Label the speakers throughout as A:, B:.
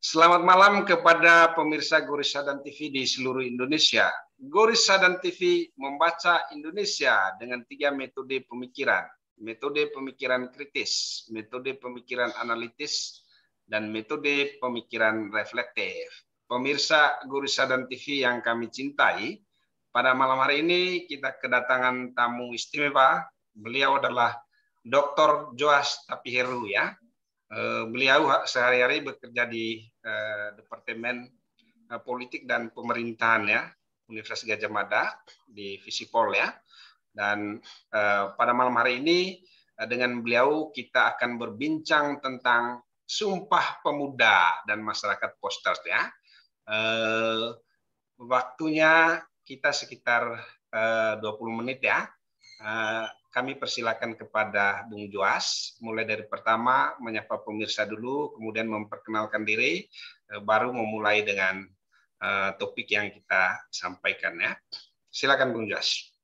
A: Selamat malam kepada pemirsa Goris Sadan TV di seluruh Indonesia. Goris Sadan TV membaca Indonesia dengan 3 metode pemikiran. Metode pemikiran kritis, metode pemikiran analitis, dan metode pemikiran reflektif. Pemirsa Goris Sadan TV yang kami cintai, pada malam hari ini kita kedatangan tamu istimewa. Beliau adalah Dr. Joas Tapiheru ya. Beliau sehari-hari bekerja di Departemen Politik dan Pemerintahan ya, Universitas Gadjah Mada di Visipol ya. Dan pada malam hari ini dengan beliau kita akan berbincang tentang Sumpah Pemuda dan Masyarakat Posters ya. Waktunya kita sekitar 20 menit ya. Kami persilakan kepada Bung Joas, mulai dari pertama menyapa pemirsa dulu, kemudian memperkenalkan diri, baru memulai dengan topik yang kita sampaikan ya. Silakan Bung Joas.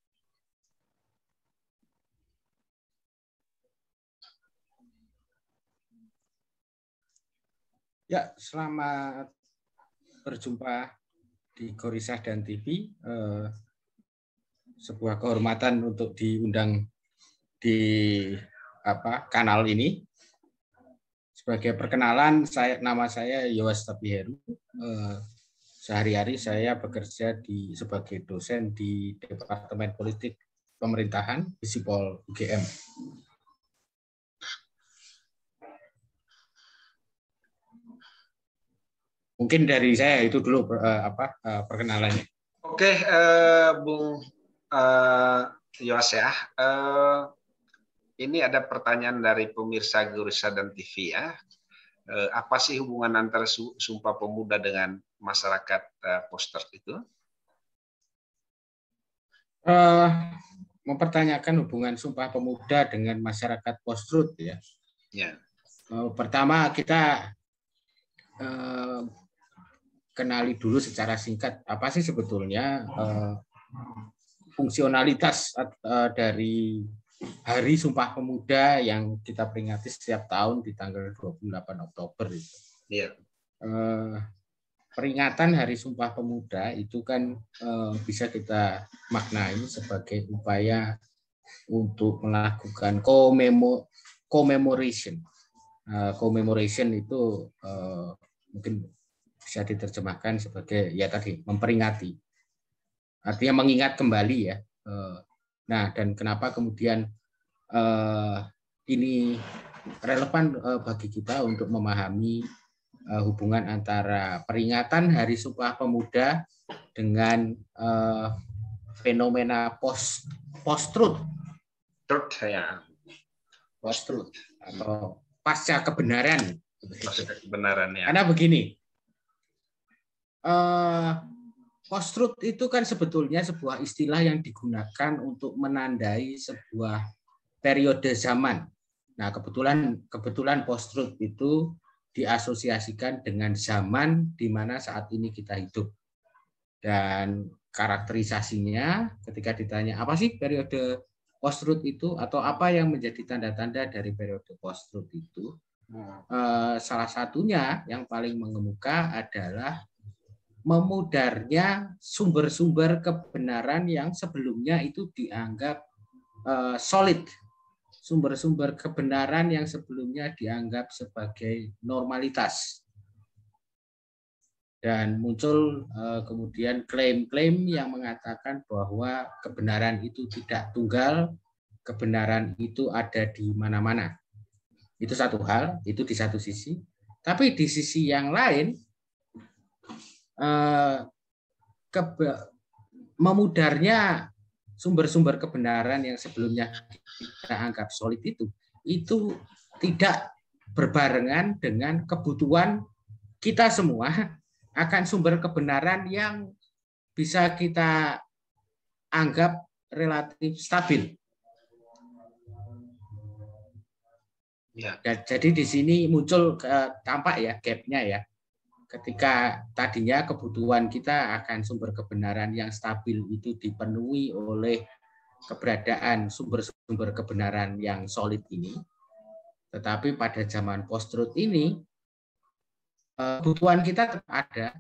B: Ya, selamat berjumpa di Goris Sadan TV. Sebuah kehormatan untuk diundang di kanal ini. Sebagai perkenalan, nama saya Joas Tapiheru. Sehari-hari saya bekerja sebagai dosen di Departemen Politik Pemerintahan Visipol UGM. Mungkin dari saya itu dulu perkenalannya.
A: Oke, Bung Joas ya. Ini ada pertanyaan dari pemirsa Goris Sadan TV ya. Apa sih hubungan antara Sumpah Pemuda dengan masyarakat Posters itu?
B: Mempertanyakan hubungan Sumpah Pemuda dengan masyarakat Post-Truth ya.
A: Ya.
B: Pertama kita kenali dulu secara singkat apa sih sebetulnya fungsionalitas dari Hari Sumpah Pemuda yang kita peringati setiap tahun di tanggal 28 Oktober itu.
A: Yeah.
B: Peringatan Hari Sumpah Pemuda itu kan bisa kita maknai sebagai upaya untuk melakukan commemoration. Commemoration itu mungkin bisa diterjemahkan sebagai ya tadi memperingati. Artinya mengingat kembali ya. Nah, dan kenapa kemudian ini relevan bagi kita untuk memahami hubungan antara peringatan Hari Sumpah Pemuda dengan fenomena post-truth.
A: Ya.
B: Post-truth atau pasca kebenaran.
A: Pasca kebenaran ya.
B: Karena begini, post-truth itu kan sebetulnya sebuah istilah yang digunakan untuk menandai sebuah periode zaman. Nah, kebetulan post-truth itu diasosiasikan dengan zaman di mana saat ini kita hidup. Dan karakterisasinya ketika ditanya apa sih periode post-truth itu atau apa yang menjadi tanda-tanda dari periode post-truth itu, salah satunya yang paling mengemuka adalah memudarnya sumber-sumber kebenaran yang sebelumnya itu dianggap solid. Sumber-sumber kebenaran yang sebelumnya dianggap sebagai normalitas. Dan muncul kemudian klaim-klaim yang mengatakan bahwa kebenaran itu tidak tunggal, kebenaran itu ada di mana-mana. Itu satu hal, itu di satu sisi. Tapi di sisi yang lain, memudarnya sumber-sumber kebenaran yang sebelumnya kita anggap solid itu tidak berbarengan dengan kebutuhan kita semua akan sumber kebenaran yang bisa kita anggap relatif stabil. Ya. Jadi di sini muncul tampak ya gap-nya ya. Ketika tadinya kebutuhan kita akan sumber kebenaran yang stabil itu dipenuhi oleh keberadaan sumber-sumber kebenaran yang solid ini. Tetapi pada zaman post-truth ini, kebutuhan kita tetap ada,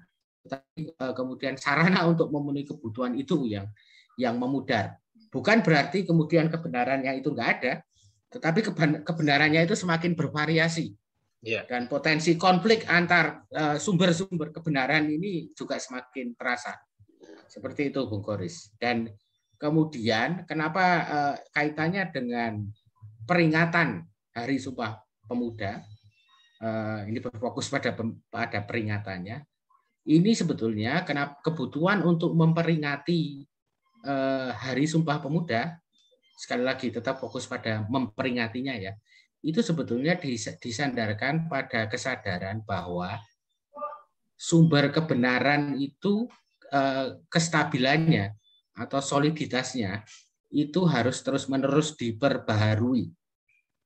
B: tetapi kemudian sarana untuk memenuhi kebutuhan itu yang memudar. Bukan berarti kemudian kebenarannya itu nggak ada, tetapi kebenarannya itu semakin bervariasi. Dan potensi konflik antar sumber-sumber kebenaran ini juga semakin terasa. Seperti itu, Bung Koris. Dan kemudian kenapa kaitannya dengan peringatan Hari Sumpah Pemuda, ini berfokus pada peringatannya. Ini sebetulnya kenapa kebutuhan untuk memperingati Hari Sumpah Pemuda, sekali lagi tetap fokus pada memperingatinya ya, itu sebetulnya disandarkan pada kesadaran bahwa sumber kebenaran itu kestabilannya atau soliditasnya itu harus terus-menerus diperbaharui.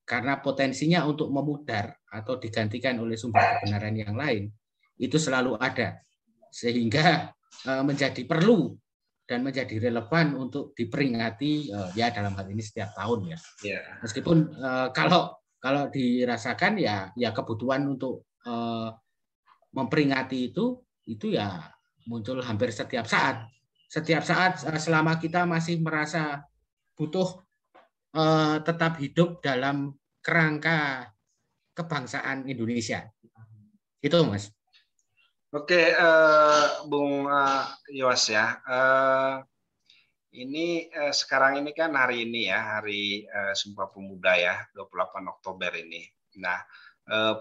B: Karena potensinya untuk memudar atau digantikan oleh sumber kebenaran yang lain itu selalu ada, sehingga menjadi perlu dan menjadi relevan untuk diperingati ya dalam hal ini setiap tahun ya. Meskipun kalau dirasakan ya kebutuhan untuk memperingati itu ya muncul hampir setiap saat selama kita masih merasa butuh tetap hidup dalam kerangka kebangsaan Indonesia. Itu, Mas.
A: Oke, Bung Yos ya. Ini sekarang ini kan hari ini ya, Hari Sumpah Pemuda ya, 28 Oktober ini. Nah,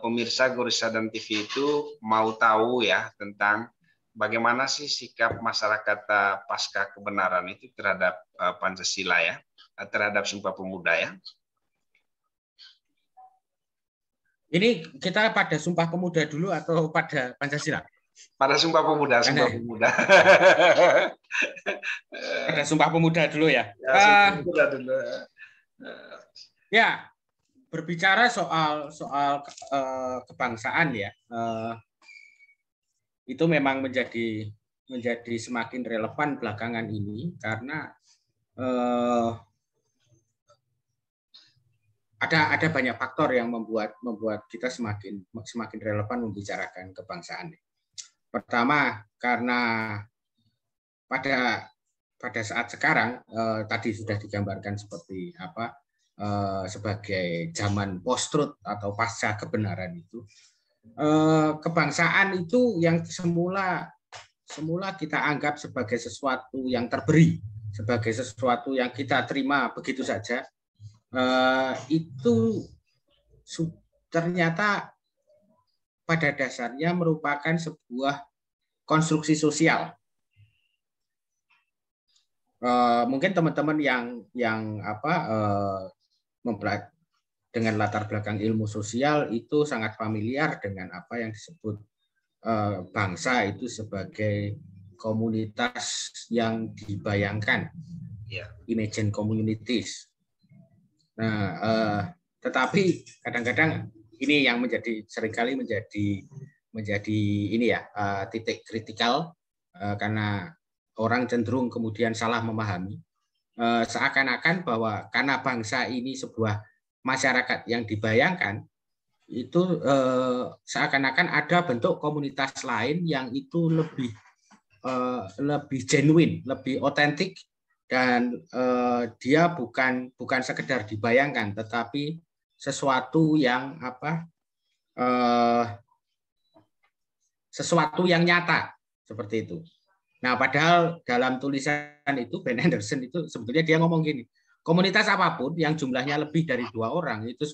A: pemirsa Gorissa dan TV itu mau tahu ya tentang bagaimana sih sikap masyarakat pasca kebenaran itu terhadap Pancasila ya, terhadap Sumpah Pemuda ya.
B: Ini kita pada Sumpah Pemuda dulu atau pada Pancasila?
A: Pada Sumpah Pemuda, Sumpah Pemuda.
B: Pada Sumpah Pemuda dulu ya.
A: Sumpah Pemuda dulu.
B: Ya, berbicara soal kebangsaan ya, itu memang menjadi semakin relevan belakangan ini karena ada banyak faktor yang membuat kita semakin relevan membicarakan kebangsaan. Pertama, karena pada saat sekarang tadi sudah digambarkan seperti apa sebagai zaman post-truth atau pasca kebenaran itu, kebangsaan itu yang semula kita anggap sebagai sesuatu yang terberi, sebagai sesuatu yang kita terima begitu saja, itu ternyata pada dasarnya merupakan sebuah konstruksi sosial. Mungkin teman-teman yang dengan latar belakang ilmu sosial itu sangat familiar dengan apa yang disebut bangsa itu sebagai komunitas yang dibayangkan, imagine communities. Nah, tetapi kadang-kadang ini yang seringkali menjadi ini ya titik kritikal karena orang cenderung kemudian salah memahami seakan-akan bahwa karena bangsa ini sebuah masyarakat yang dibayangkan itu seakan-akan ada bentuk komunitas lain yang itu lebih genuine, lebih otentik dan dia bukan sekedar dibayangkan tetapi sesuatu yang sesuatu yang nyata seperti itu. Nah, padahal dalam tulisan itu Ben Anderson itu sebetulnya dia ngomong gini, komunitas apapun yang jumlahnya lebih dari 2 orang itu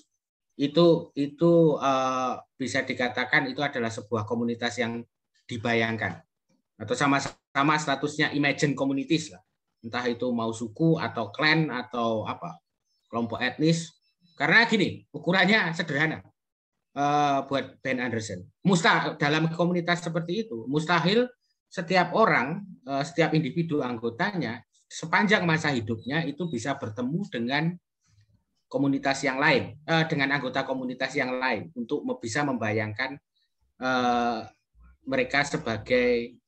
B: bisa dikatakan itu adalah sebuah komunitas yang dibayangkan atau sama-sama statusnya imagine communities lah. Entah itu mau suku atau klan atau kelompok etnis. Karena gini, ukurannya sederhana buat Ben Anderson. Dalam komunitas seperti itu, mustahil setiap orang, setiap individu anggotanya sepanjang masa hidupnya itu bisa bertemu dengan komunitas yang lain, dengan anggota komunitas yang lain untuk bisa membayangkan mereka sebagai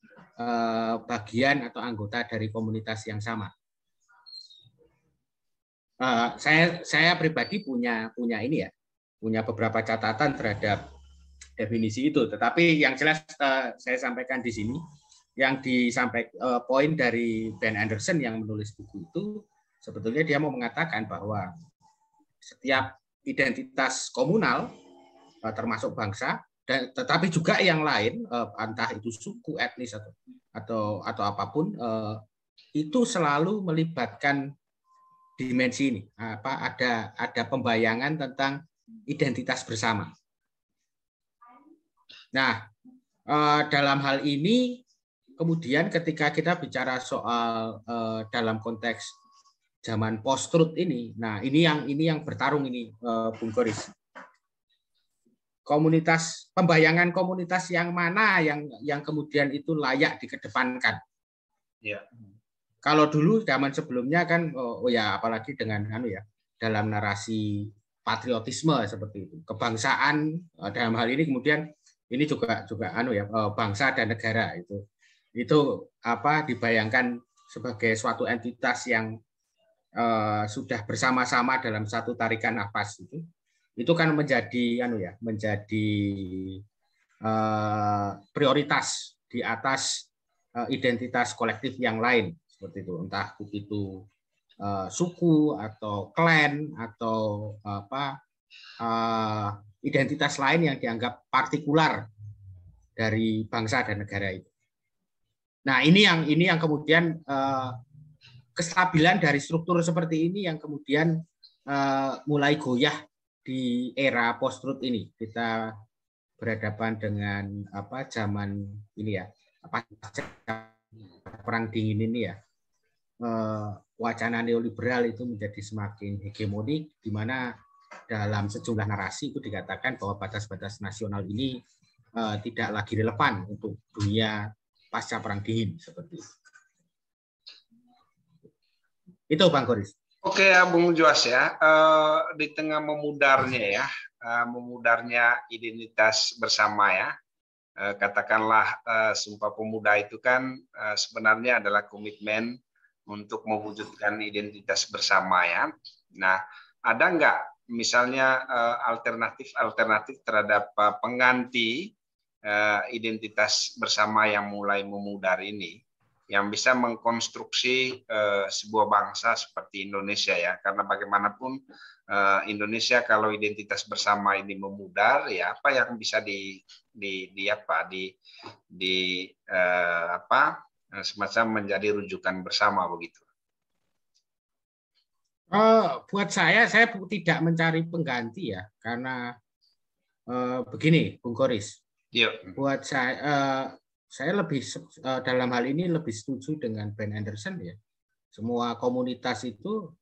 B: bagian atau anggota dari komunitas yang sama. Saya pribadi punya ini ya, punya beberapa catatan terhadap definisi itu. Tetapi yang jelas saya sampaikan di sini, yang disampaikan poin dari Ben Anderson yang menulis buku itu, sebetulnya dia mau mengatakan bahwa setiap identitas komunal, termasuk bangsa, dan tetapi juga yang lain, entah itu suku, etnis atau apapun, itu selalu melibatkan dimensi ini, ada pembayangan tentang identitas bersama. Nah, dalam hal ini kemudian ketika kita bicara soal dalam konteks zaman post-truth ini, nah ini yang bertarung ini, Bung Koris. Pembayangan komunitas yang mana yang kemudian itu layak dikedepankan.
A: Ya.
B: Kalau dulu zaman sebelumnya kan, ya apalagi dengan dalam narasi patriotisme seperti itu, kebangsaan, dalam hal ini kemudian ini juga bangsa dan negara itu dibayangkan sebagai suatu entitas yang sudah bersama-sama dalam satu tarikan nafas itu kan menjadi prioritas di atas identitas kolektif yang lain. Seperti itu, entah itu suku atau klan atau identitas lain yang dianggap partikular dari bangsa dan negara itu. Nah, ini yang kemudian kestabilan dari struktur seperti ini yang kemudian mulai goyah di era post-truth ini. Kita berhadapan dengan zaman ini ya, perang dingin ini ya. Wacana neoliberal itu menjadi semakin hegemonik, di mana dalam sejumlah narasi itu dikatakan bahwa batas-batas nasional ini tidak lagi relevan untuk dunia pasca perang dingin seperti itu. Itu Bang Koris.
A: Oke ya Bung Joas ya, di tengah memudarnya identitas bersama ya, katakanlah Sumpah Pemuda itu kan sebenarnya adalah komitmen untuk mewujudkan identitas bersama ya. Nah, ada nggak misalnya alternatif terhadap pengganti identitas bersama yang mulai memudar ini, yang bisa mengkonstruksi sebuah bangsa seperti Indonesia ya, karena bagaimanapun Indonesia kalau identitas bersama ini memudar ya, apa yang bisa semacam menjadi rujukan bersama begitu.
B: Buat saya tidak mencari pengganti ya, karena begini Bung Koris. Buat saya lebih dalam hal ini lebih setuju dengan Ben Anderson ya. Semua komunitas itu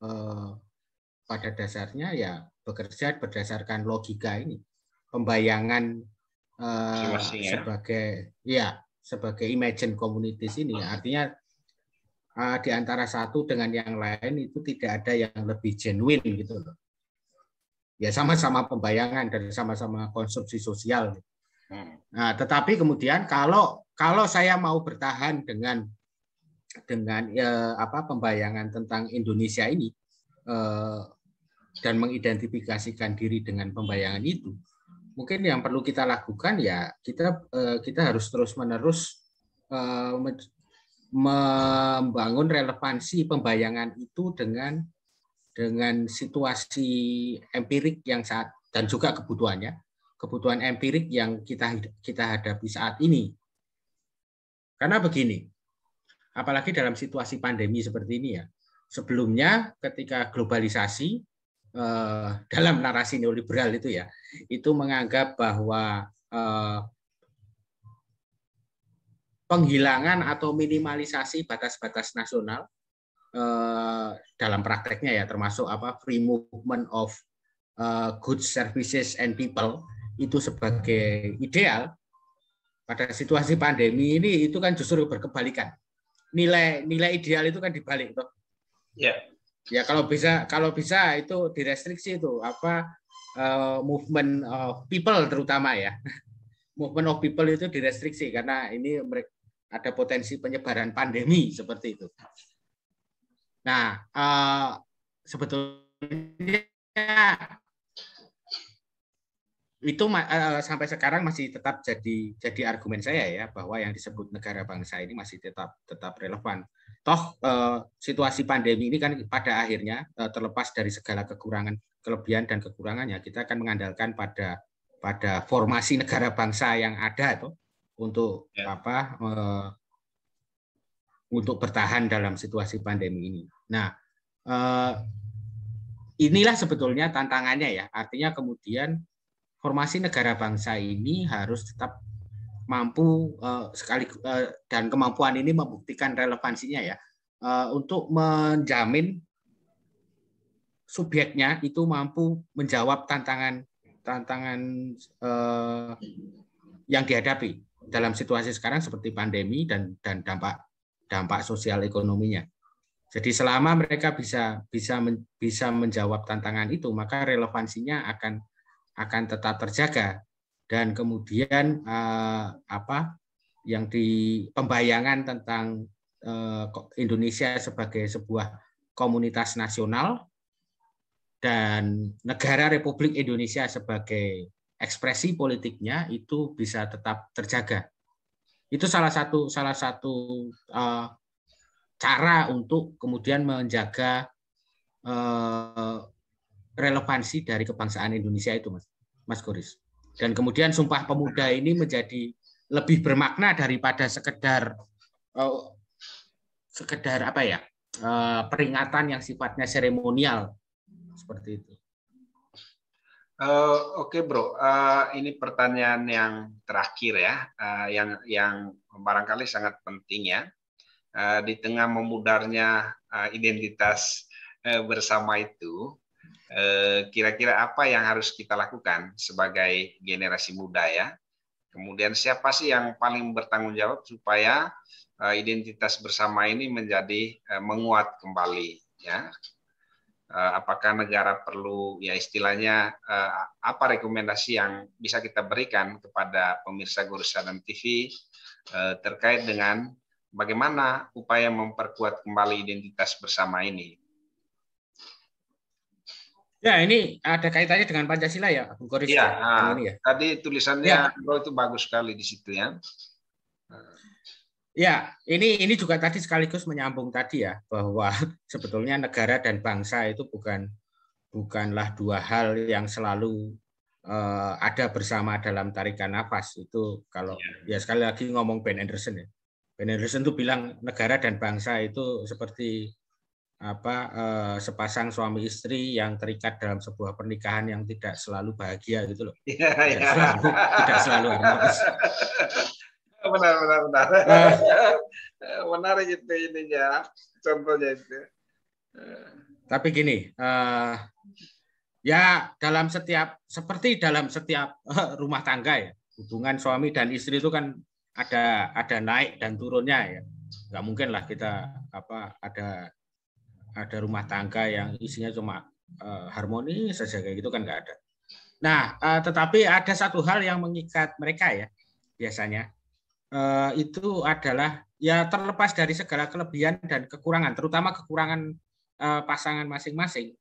B: pada dasarnya ya bekerja berdasarkan logika ini, pembayangan sebagai imagine communities ini. Artinya di antara satu dengan yang lain itu tidak ada yang lebih genuine gitu loh. Ya sama-sama pembayangan dan sama-sama konstruksi sosial. Nah, tetapi kemudian kalau saya mau bertahan dengan pembayangan tentang Indonesia ini dan mengidentifikasikan diri dengan pembayangan itu, mungkin yang perlu kita lakukan ya kita harus terus-menerus membangun relevansi pembayangan itu dengan situasi empirik yang dan juga kebutuhan empirik yang kita hadapi saat ini. Karena begini, apalagi dalam situasi pandemi seperti ini ya, sebelumnya ketika globalisasi dalam narasi neoliberal itu menganggap bahwa penghilangan atau minimalisasi batas-batas nasional dalam prakteknya ya, termasuk free movement of goods, services, and people itu sebagai ideal. Pada situasi pandemi ini itu kan justru berkebalikan. Nilai ideal itu kan dibalik toh. Ya kalau bisa itu direstriksi itu movement of people terutama ya. Movement of people itu direstriksi karena ini ada potensi penyebaran pandemi seperti itu. Nah, sebetulnya itu sampai sekarang masih tetap jadi argumen saya ya, bahwa yang disebut negara bangsa ini masih tetap relevan. Toh situasi pandemi ini kan pada akhirnya terlepas dari segala kelebihan dan kekurangannya, kita akan mengandalkan pada formasi negara bangsa yang ada itu untuk untuk bertahan dalam situasi pandemi ini. Nah, inilah sebetulnya tantangannya ya. Artinya kemudian formasi negara bangsa ini harus tetap mampu dan kemampuan ini membuktikan relevansinya ya, untuk menjamin subjeknya itu mampu menjawab tantangan yang dihadapi dalam situasi sekarang seperti pandemi dan dampak sosial ekonominya. Jadi selama mereka bisa menjawab tantangan itu, maka relevansinya akan tetap terjaga, dan kemudian yang di pembayangan tentang Indonesia sebagai sebuah komunitas nasional dan negara Republik Indonesia sebagai ekspresi politiknya itu bisa tetap terjaga. Itu salah satu cara untuk kemudian menjaga relevansi dari kebangsaan Indonesia itu, Mas Goris. Dan kemudian Sumpah Pemuda ini menjadi lebih bermakna daripada sekedar peringatan yang sifatnya seremonial seperti itu.
A: Oke, Bro. Ini pertanyaan yang terakhir ya, yang barangkali sangat penting ya. Di tengah memudarnya identitas bersama itu, kira-kira apa yang harus kita lakukan sebagai generasi muda ya? Kemudian siapa sih yang paling bertanggung jawab supaya identitas bersama ini menjadi menguat kembali ya? Apakah negara perlu ya istilahnya apa rekomendasi yang bisa kita berikan kepada pemirsa Gurus Sadam TV terkait dengan bagaimana upaya memperkuat kembali identitas bersama ini?
B: Ya, ini ada kaitannya dengan Pancasila ya, Bung Goris.
A: Iya,
B: ini ya.
A: Tadi tulisannya Bro itu bagus sekali di situ ya.
B: Ya, ini juga tadi sekaligus menyambung tadi ya, bahwa sebetulnya negara dan bangsa itu bukanlah dua hal yang selalu ada bersama dalam tarikan nafas. Itu kalau ya sekali lagi ngomong Ben Anderson ya. Ben Anderson itu bilang negara dan bangsa itu seperti sepasang suami istri yang terikat dalam sebuah pernikahan yang tidak selalu bahagia gitu loh. Tidak selalu harmonis.
A: Benar. Menarik itu ininya, contohnya itu.
B: Tapi gini, ya seperti dalam setiap rumah tangga ya, hubungan suami dan istri itu kan ada naik dan turunnya ya. Nggak mungkin lah kita ada rumah tangga yang isinya cuma harmonis saja kayak gitu kan nggak ada. Nah, tetapi ada satu hal yang mengikat mereka ya biasanya, itu adalah ya terlepas dari segala kelebihan dan kekurangan, terutama kekurangan pasangan masing-masing.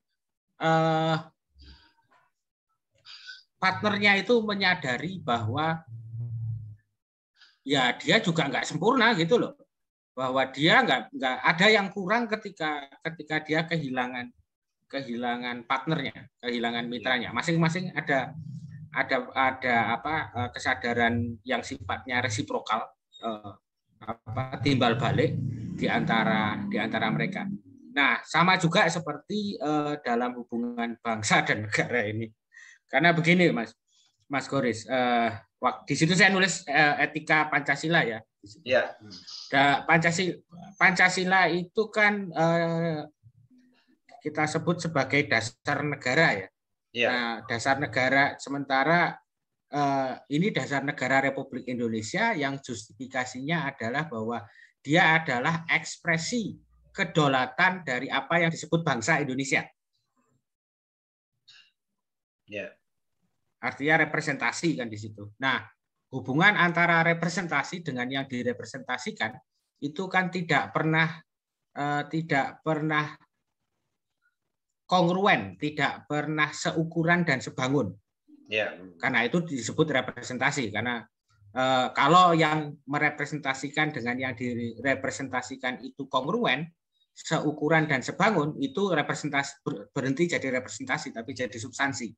B: Partnernya itu menyadari bahwa ya dia juga nggak sempurna gitu loh, bahwa dia nggak ada yang kurang ketika dia kehilangan partnernya, kehilangan mitranya. Masing-masing ada kesadaran yang sifatnya resiprokal, timbal balik di antara mereka. Nah, sama juga seperti dalam hubungan bangsa dan negara ini. Karena begini, Mas Goris, di situ saya nulis etika Pancasila ya.
A: Ya.
B: Pancasila itu kan kita sebut sebagai dasar negara ya. Ya. Nah, dasar negara, sementara ini dasar negara Republik Indonesia yang justifikasinya adalah bahwa dia adalah ekspresi kedaulatan dari apa yang disebut bangsa Indonesia. Ya. Artinya representasi kan di situ. Nah, hubungan antara representasi dengan yang direpresentasikan itu kan tidak pernah kongruen, tidak pernah seukuran dan sebangun.
A: Ya.
B: Karena itu disebut representasi. Karena kalau yang merepresentasikan dengan yang direpresentasikan itu kongruen, seukuran dan sebangun, itu representasi berhenti jadi representasi, tapi jadi substansi.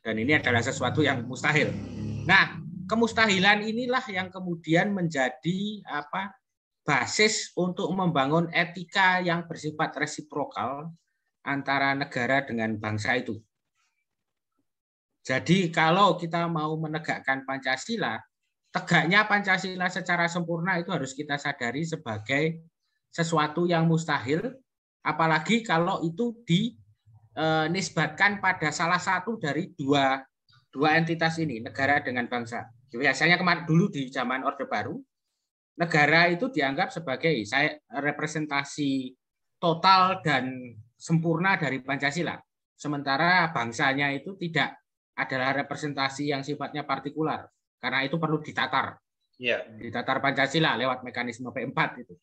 B: Dan ini adalah sesuatu yang mustahil. Nah, kemustahilan inilah yang kemudian menjadi basis untuk membangun etika yang bersifat resiprokal antara negara dengan bangsa itu. Jadi kalau kita mau menegakkan Pancasila, tegaknya Pancasila secara sempurna itu harus kita sadari sebagai sesuatu yang mustahil, apalagi kalau itu dinisbatkan pada salah satu dari dua entitas ini, negara dengan bangsa. Biasanya kemarin dulu di zaman Orde Baru, negara itu dianggap sebagai representasi total dan sempurna dari Pancasila. Sementara bangsanya itu tidak adalah representasi yang sifatnya partikular, karena itu perlu ditatar. Ya. Ditatar Pancasila lewat mekanisme P4 itu.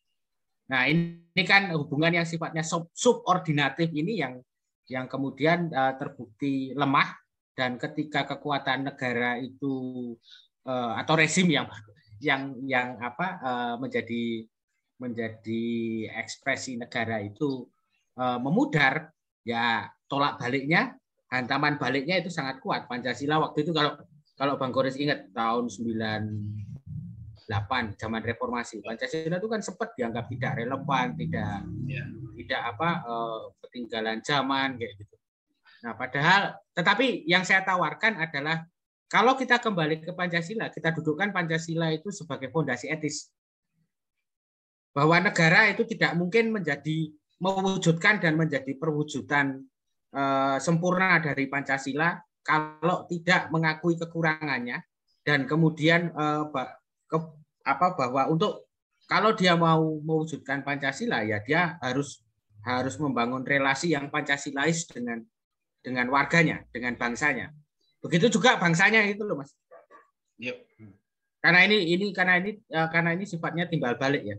B: Nah, ini kan hubungan yang sifatnya subordinatif ini yang kemudian terbukti lemah, dan ketika kekuatan negara itu atau rezim yang menjadi ekspresi negara itu memudar, ya tolak baliknya, hantaman baliknya itu sangat kuat. Pancasila waktu itu kalau Bang Goris ingat tahun 98 zaman reformasi, Pancasila itu kan sempat dianggap tidak relevan, tidak ketinggalan zaman kayak gitu. Nah, padahal tetapi yang saya tawarkan adalah kalau kita kembali ke Pancasila, kita dudukkan Pancasila itu sebagai fondasi etis. Bahwa negara itu tidak mungkin mewujudkan dan menjadi perwujudan sempurna dari Pancasila kalau tidak mengakui kekurangannya, dan kemudian bahwa untuk kalau dia mau mewujudkan Pancasila, ya dia harus membangun relasi yang Pancasilais dengan warganya, dengan bangsanya. Begitu juga bangsanya itu loh, Mas. Yep. Karena ini sifatnya timbal balik ya.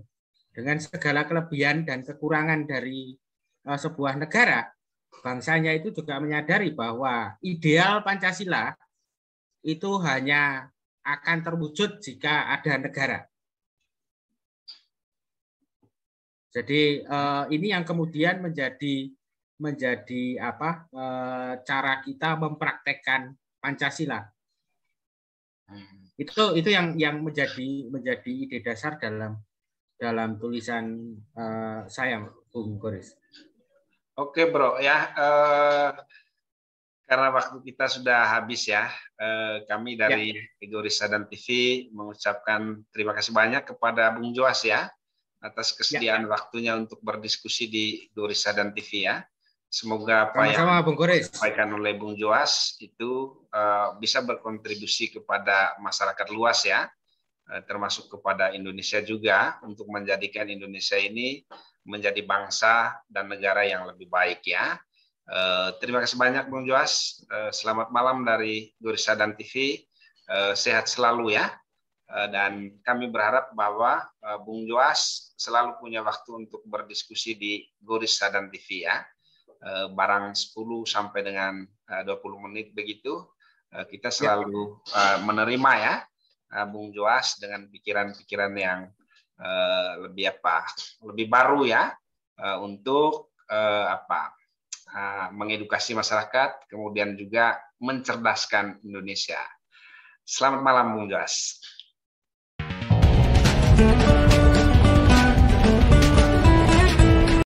B: Dengan segala kelebihan dan kekurangan dari sebuah negara, bangsanya itu juga menyadari bahwa ideal Pancasila itu hanya akan terwujud jika ada negara. Jadi ini yang kemudian menjadi cara kita mempraktekkan Pancasila. Itu yang menjadi ide dasar dalam tulisan saya, Bung Goris.
A: Oke, Bro, ya. Karena waktu kita sudah habis ya, kami dari Goris Sadan TV mengucapkan terima kasih banyak kepada Bung Joas ya atas kesediaan waktunya untuk berdiskusi di Goris Sadan TV ya. Semoga apa yang disampaikan oleh Bung Joas itu bisa berkontribusi kepada masyarakat luas ya, termasuk kepada Indonesia juga, untuk menjadikan Indonesia ini menjadi bangsa dan negara yang lebih baik ya. Terima kasih banyak Bung Joas. Selamat malam dari Goris Sadan TV. Sehat selalu ya. Dan kami berharap bahwa Bung Joas selalu punya waktu untuk berdiskusi di Goris Sadan TV ya. Barang 10 sampai dengan 20 menit begitu. Kita selalu menerima ya Bung Joas dengan pikiran-pikiran yang lebih baru ya, untuk mengedukasi masyarakat, kemudian juga mencerdaskan Indonesia. Selamat malam Bung Joas.